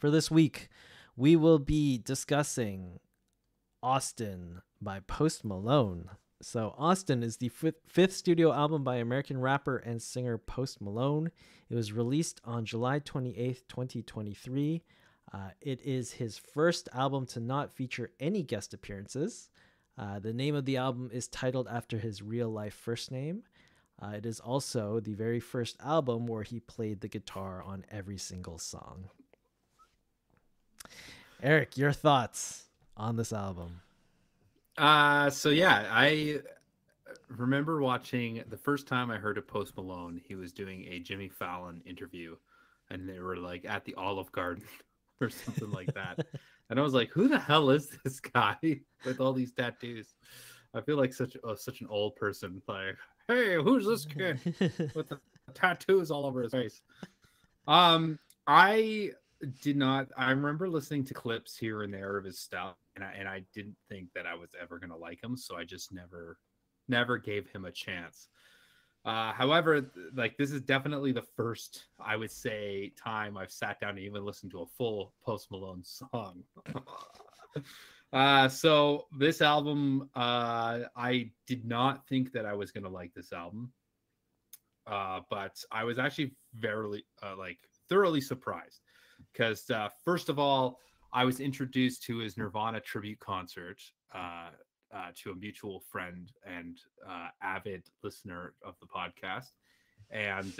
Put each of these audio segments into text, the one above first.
For this week, we will be discussing Austin by Post Malone. So Austin is the fifth studio album by American rapper and singer Post Malone. It was released on July 28th, 2023. It is his first album to not feature any guest appearances. The name of the album is titled after his real-life first name. It is also the very first album where he played the guitar on every single song. Eric, your thoughts on this album? I remember watching the first time I heard of Post Malone. He was doing a Jimmy Fallon interview, and they were like at the Olive Garden or something like that. And I was like, "Who the hell is this guy with all these tattoos?" I feel like such an old person. Like, hey, who's this kid with the tattoos all over his face? I did not. I remember listening to clips here and there of his stuff, and I didn't think that I was ever gonna like him, so I just never gave him a chance. However, like this is definitely the first, I would say, time I've sat down and even listened to a full Post Malone song. So this album, I did not think that I was gonna like this album, but I was actually thoroughly surprised because first of all, I was introduced to his Nirvana tribute concert to a mutual friend and avid listener of the podcast, and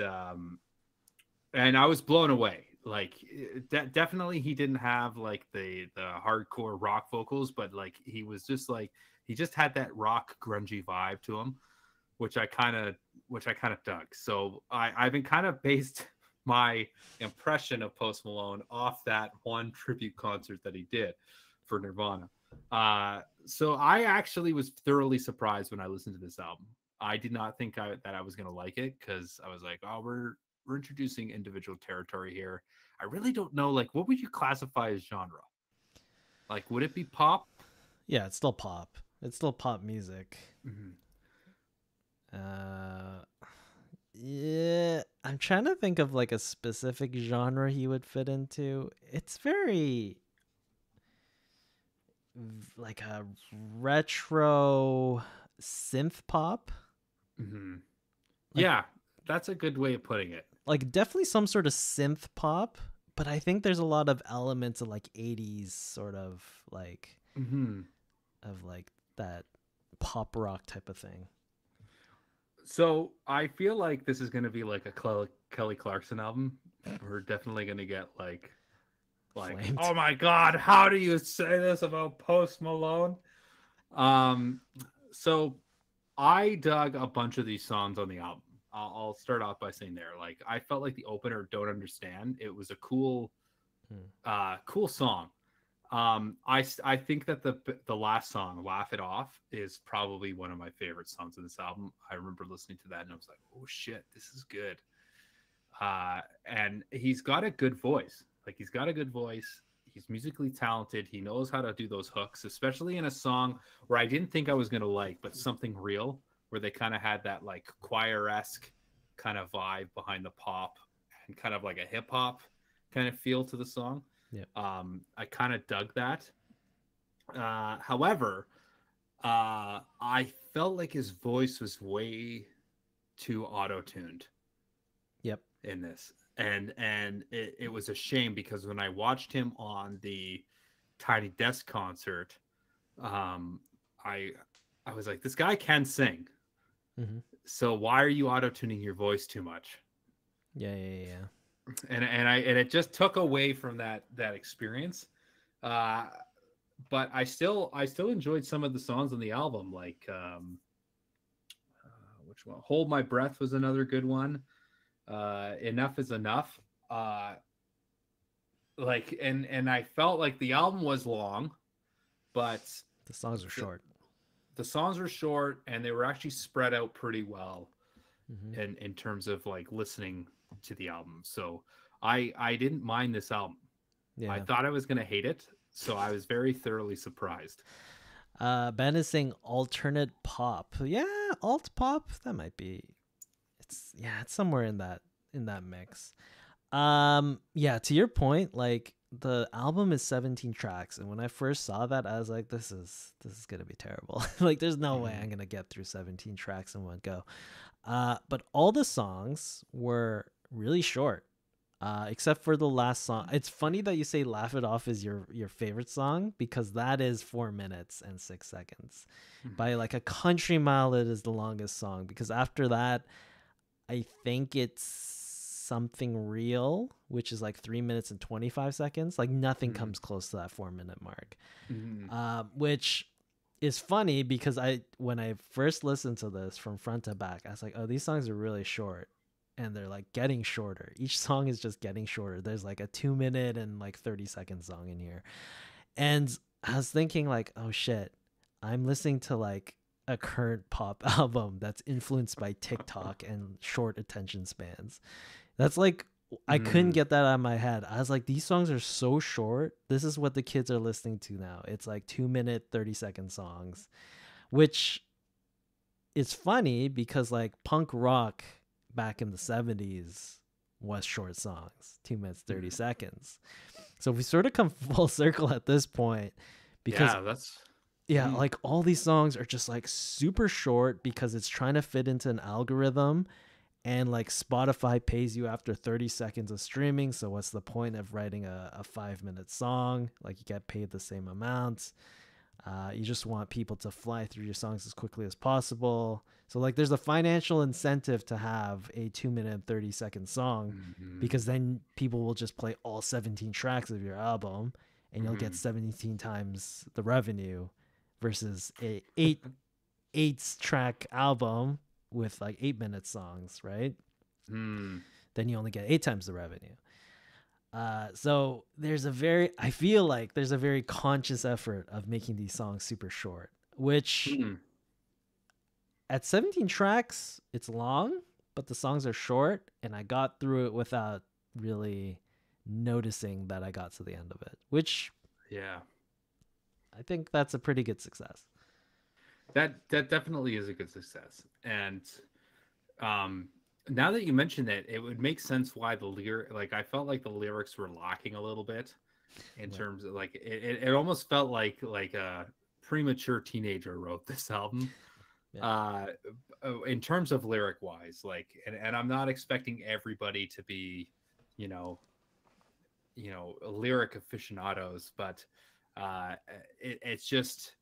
I was blown away. Like, definitely, he didn't have like the hardcore rock vocals, but like he was just like he just had that rock grungy vibe to him, which I kind of dug. So I've been kind of based my impression of Post Malone off that one tribute concert that he did for Nirvana. So I actually was thoroughly surprised when I listened to this album. I did not think that I was going to like it because I was like, oh, we're introducing individual territory here. I really don't know. Like, what would you classify as genre? Like, would it be pop? Yeah, it's still pop. It's still pop music. Mm-hmm. Yeah, I'm trying to think of like a specific genre he would fit into. It's very like a retro synth pop. Mm-hmm. Like, Yeah, that's a good way of putting it. Like definitely some sort of synth pop, but I think there's a lot of elements of like 80s sort of like Mm-hmm. of like that pop rock type of thing. So I feel like this is going to be like a Kelly Clarkson album. We're definitely going to get like, Flamed. oh my God, how do you say this about Post Malone? So I dug a bunch of these songs on the album. I'll start off by saying there, like I felt like the opener, "Don't Understand." It was a cool song. I think that the last song, "Laugh It Off," is probably one of my favorite songs of this album. I remember listening to that and I was like, "Oh shit, this is good." And he's got a good voice. Like he's got a good voice. He's musically talented. He knows how to do those hooks, especially in a song where I didn't think I was gonna like, but Something Real, where they kind of had that like choir-esque kind of vibe behind the pop and kind of like a hip hop kind of feel to the song. Yeah. I kind of dug that. However, I felt like his voice was way too auto-tuned. Yep. In this, and it was a shame because when I watched him on the Tiny Desk concert, I was like, this guy can sing. Mm-hmm. So why are you auto-tuning your voice too much? Yeah. And it just took away from that experience. But I still enjoyed some of the songs on the album, like which one? "Hold My Breath" was another good one. "Enough Is Enough." Like and I felt like the album was long, but the songs are short. The songs were short and they were actually spread out pretty well Mm-hmm. in terms of like listening to the album. So I didn't mind this album. Yeah. I thought I was gonna hate it, so I was very thoroughly surprised. Ben is saying alternate pop. Yeah, alt pop. That might be. It's somewhere in that mix. Yeah, to your point, like the album is 17 tracks, and when I first saw that, I was like, this is gonna be terrible. Like, there's no way Mhm. I'm gonna get through 17 tracks in one go. But all the songs were really short, except for the last song. It's funny that you say "Laugh It Off" is your favorite song, because that is 4 minutes and 6 seconds. Mhm. By like a country mile, it is the longest song, because after that, I think it's Something Real, which is like 3 minutes and 25 seconds. Like, nothing Mhm. comes close to that 4 minute mark. Mhm. Which is funny, because when I first listened to this from front to back, I was like, oh, these songs are really short. And they're like getting shorter. Each song is just getting shorter. There's like a 2 minute and like 30-second song in here. And I was thinking, like, oh shit, I'm listening to like a current pop album that's influenced by TikTok and short attention spans. That's like, I couldn't Mhm. get that out of my head. I was like, these songs are so short. This is what the kids are listening to now. It's like 2 minute, 30-second songs, which is funny because like punk rock back in the 70s was short songs, 2 minutes, 30 Mhm. seconds. So we sort of come full circle at this point, because Yeah, that's. yeah, Mm. like all these songs are just like super short because it's trying to fit into an algorithm, and like Spotify pays you after 30 seconds of streaming. So what's the point of writing a 5 minute song? Like, you get paid the same amount. You just want people to fly through your songs as quickly as possible. So like, there's a financial incentive to have a 2 minute and 30-second song, Mhm. because then people will just play all 17 tracks of your album, and you'll get Mhm. 17 times the revenue, versus a eight track album with like 8 minute songs, right? Mm. Then you only get 8 times the revenue. So I feel like there's a very conscious effort of making these songs super short, which Mm. at 17 tracks, it's long, but the songs are short, and I got through it without really noticing that I got to the end of it, which Yeah. I think that's a pretty good success. That definitely is a good success. And um now that you mention it, it would make sense why the lyric, like, I felt like the lyrics were lacking a little bit in Yeah. terms of like it almost felt like a premature teenager wrote this album. Yeah. uh in terms of lyric wise, like, and I'm not expecting everybody to be, you know, lyric aficionados, but uh it's just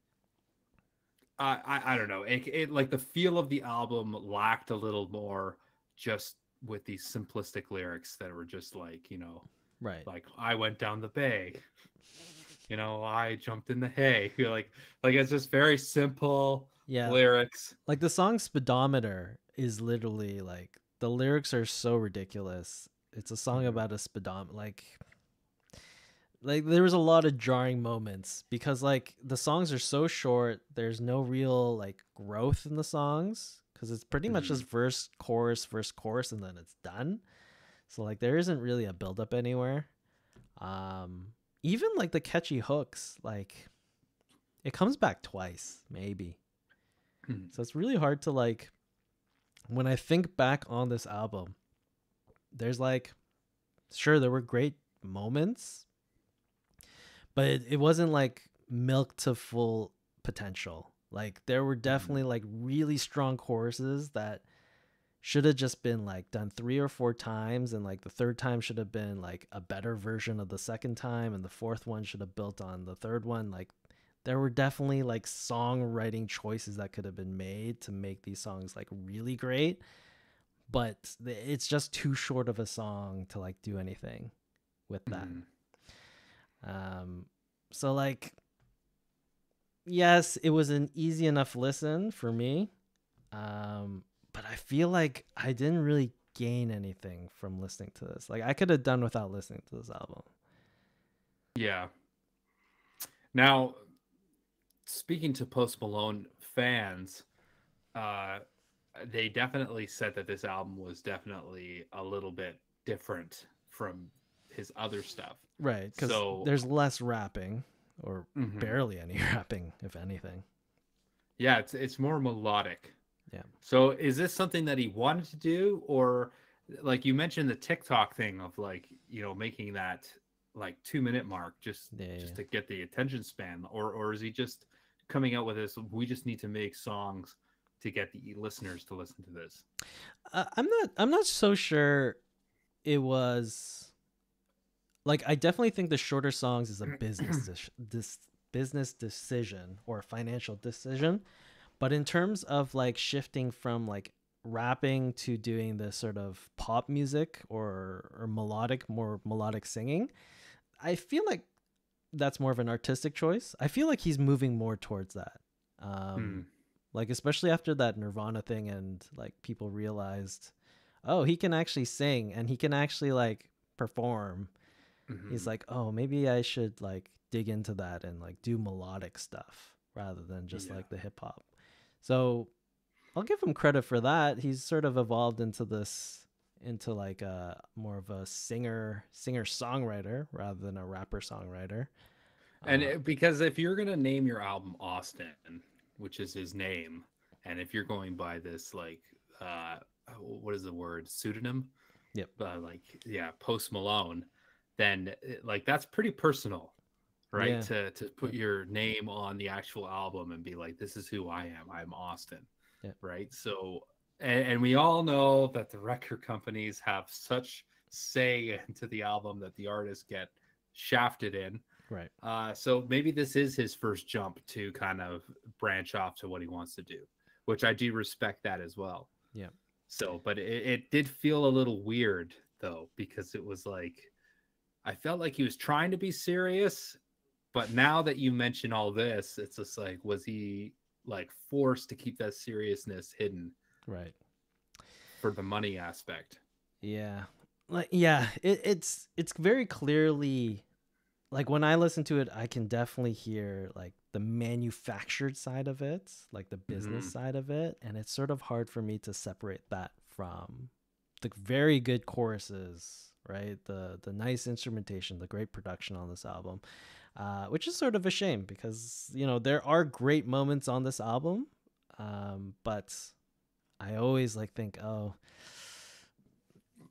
I don't know. It like the feel of the album lacked a little more, just with these simplistic lyrics that were just like, Right. like I went down the bay, I jumped in the hay. You're like it's just very simple Yeah. lyrics. Like, the song Speedometer is literally like, the lyrics are so ridiculous. It's a song Mhm. about a speedometer. Like there was a lot of jarring moments, because like the songs are so short, there's no real like growth in the songs, because it's pretty much just Mhm. verse chorus, and then it's done. So like, there isn't really a build up anywhere. um Even like the catchy hooks, like, it comes back twice maybe. Mhm. So it's really hard to like, when I think back on this album, there's like, sure, there were great moments, but it wasn't like milk to full potential. Like, there were Mhm. definitely like really strong choruses that should have just been like done 3 or 4 times, and like the third time should have been like a better version of the second time, and the fourth one should have built on the third one. Like, there were definitely like songwriting choices that could have been made to make these songs like really great, but it's just too short of a song to like do anything with that. Mhm. um so like, yes, it was an easy enough listen for me. But I feel like I didn't really gain anything from listening to this. Like, I could have done without listening to this album. Yeah. Now, speaking to Post Malone fans, uh, they definitely said that this album was definitely a little bit different from his other stuff. Right, because So, there's less rapping, or mhm. barely any rapping, if anything. Yeah, it's more melodic. Yeah. So, is this something that he wanted to do, or like you mentioned the TikTok thing of like, making that like 2 minute mark just Yeah. to get the attention span, or is he just coming out with this? We just need to make songs to get the listeners to listen to this. I'm not so sure it was like I definitely think the shorter songs is a this business decision or a financial decision, but in terms of like shifting from like rapping to doing this sort of pop music or more melodic singing, I feel like that's more of an artistic choice. I feel like he's moving more towards that. Hmm. Like especially after that Nirvana thing and like people realized, oh, he can actually sing and he can actually like perform. He's Mhm. like, oh, maybe I should like dig into that and like do melodic stuff rather than just Yeah. like the hip hop. So I'll give him credit for that. He's sort of evolved into like a more of a singer songwriter rather than a rapper songwriter. And Uh, because if you're gonna name your album Austin, which is his name, and if you're going by this like what is the word, pseudonym, yep. like yeah, Post Malone, then like that's pretty personal, right? Yeah. To put Yep. your name on the actual album and be like, this is who I am. I'm Austin, Yep. right? So and we all know that the record companies have such say into the album that the artists get shafted in. Right. So maybe this is his first jump to kind of branch off to what he wants to do, which I do respect that as well. Yeah. So, but it did feel a little weird though, because it was like I felt like he was trying to be serious, but now that you mention all this, it's just like, was he like forced to keep that seriousness hidden Right. for the money aspect? Yeah. Like yeah, it's very clearly like when I listen to it, I can definitely hear like the manufactured side of it, like the business Mm-hmm. side of it, and it's sort of hard for me to separate that from the very good choruses, right? The nice instrumentation, the great production on this album, which is sort of a shame because you know there are great moments on this album, but I always like think, oh,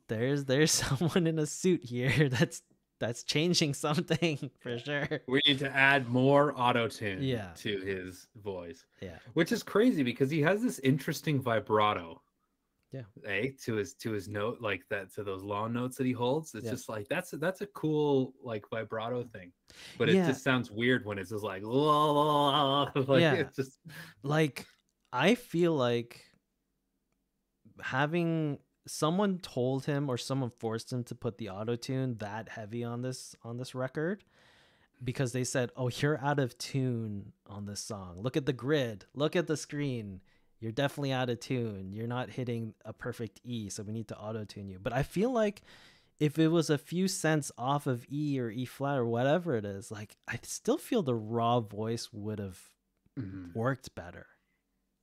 there's someone in a suit here that's changing something for Yeah. sure. We need to add more auto tune Yeah, to his voice, yeah, which is crazy because he has this interesting vibrato, yeah, to his note, like that, to those long notes that he holds. It's yeah, just like that's a cool like vibrato thing, but it yeah, just sounds weird when it's just like like yeah. it's just Like I feel like having someone told him or someone forced him to put the auto tune that heavy on this record because they said, "Oh, you're out of tune on this song. Look at the grid. Look at the screen. You're definitely out of tune. You're not hitting a perfect E, so we need to auto tune you." But I feel like if it was a few cents off of E or E flat or whatever it is, like I still feel the raw voice would have mhm, worked better.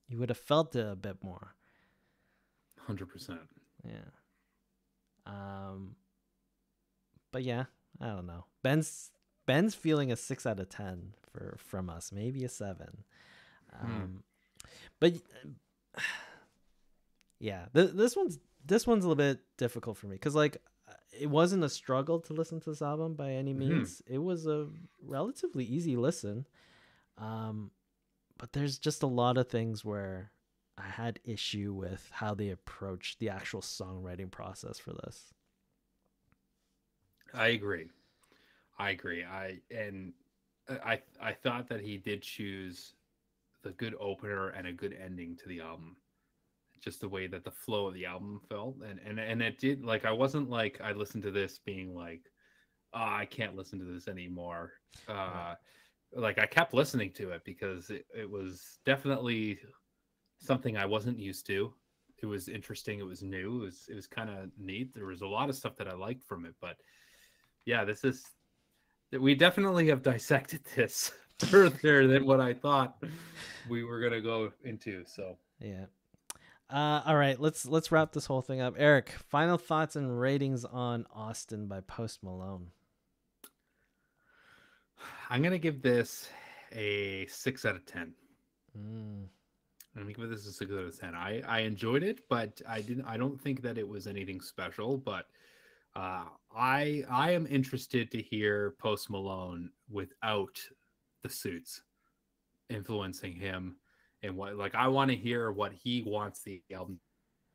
You would have felt it a bit more. 100%. Yeah. Um. But yeah, I don't know. Ben's feeling a 6 out of 10 for from us, maybe a 7. Hmm. Um. But yeah, this one's a little bit difficult for me because like it wasn't a struggle to listen to this album by any Mhm. means. It was a relatively easy listen. Um, but there's just a lot of things where I had issue with how they approached the actual songwriting process for this. I agree. I agree. I thought that he did choose the good opener and a good ending to the album. Just the way that the flow of the album felt, and it did, like I wasn't like I listened to this being like, oh, I can't listen to this anymore. Right. Like I kept listening to it because it was definitely something I wasn't used to. It was interesting. It was new. It was kind of neat. There was a lot of stuff that I liked from it, but yeah, this is we definitely have dissected this further than what I thought we were gonna go into. So Yeah. All right, let's wrap this whole thing up. Eric, final thoughts and ratings on Austin by Post Malone. I'm gonna give this a 6 out of 10. Mm, I'm gonna give this a 6 out of 10. I enjoyed it, but I don't think that it was anything special. But I am interested to hear Post Malone without the suits influencing him, and what, like, I want to hear what he wants the album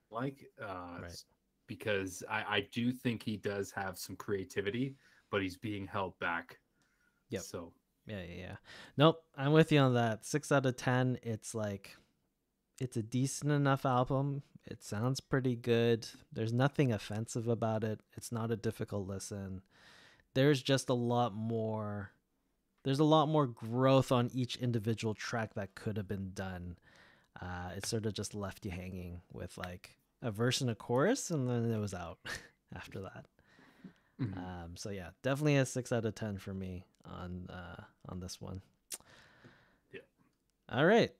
like, Right. because I do think he does have some creativity, but he's being held back. Yep. So Yeah. Nope, I'm with you on that. 6 out of 10. It's like, it's a decent enough album. It sounds pretty good. There's nothing offensive about it. It's not a difficult listen. There's just a lot more. There's a lot more growth on each individual track that could have been done. It sort of just left you hanging with like a verse and a chorus, and then it was out after that. So yeah, definitely a 6 out of 10 for me on this one. yeah. All right,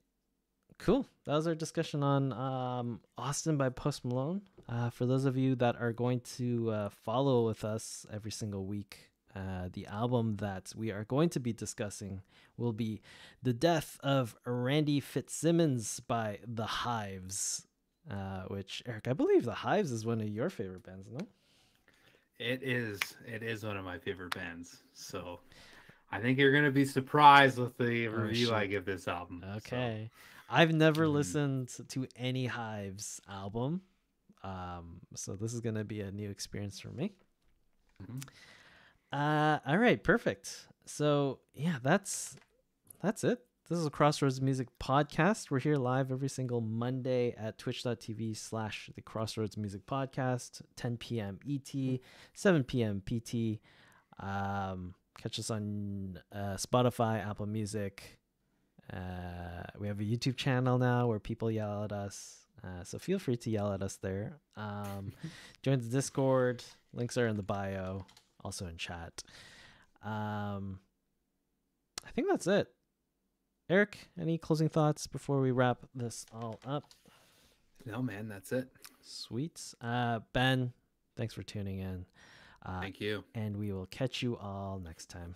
cool. That was our discussion on Austin by Post Malone. For those of you that are going to follow with us every single week, the album that we are going to be discussing will be The Death of Randy Fitzsimmons by The Hives, which, Eric, I believe The Hives is one of your favorite bands, no? It is one of my favorite bands. So I think you're gonna be surprised with the review I give this album. Okay. So. I've never listened to any Hives album. So this is gonna be a new experience for me. All right, perfect. So yeah, that's it. This is a Crossroads Music Podcast. We're here live every single Monday at twitch.tv/the Crossroads Music Podcast, 10 p.m. ET, 7 p.m. PT. Catch us on Spotify, Apple Music. We have a YouTube channel now where people yell at us. So feel free to yell at us there. Join the Discord. Links are in the bio, also in chat. I think that's it. Eric, any closing thoughts before we wrap this all up? No, man, that's it. Sweet. Ben, thanks for tuning in. Thank you. And we will catch you all next time.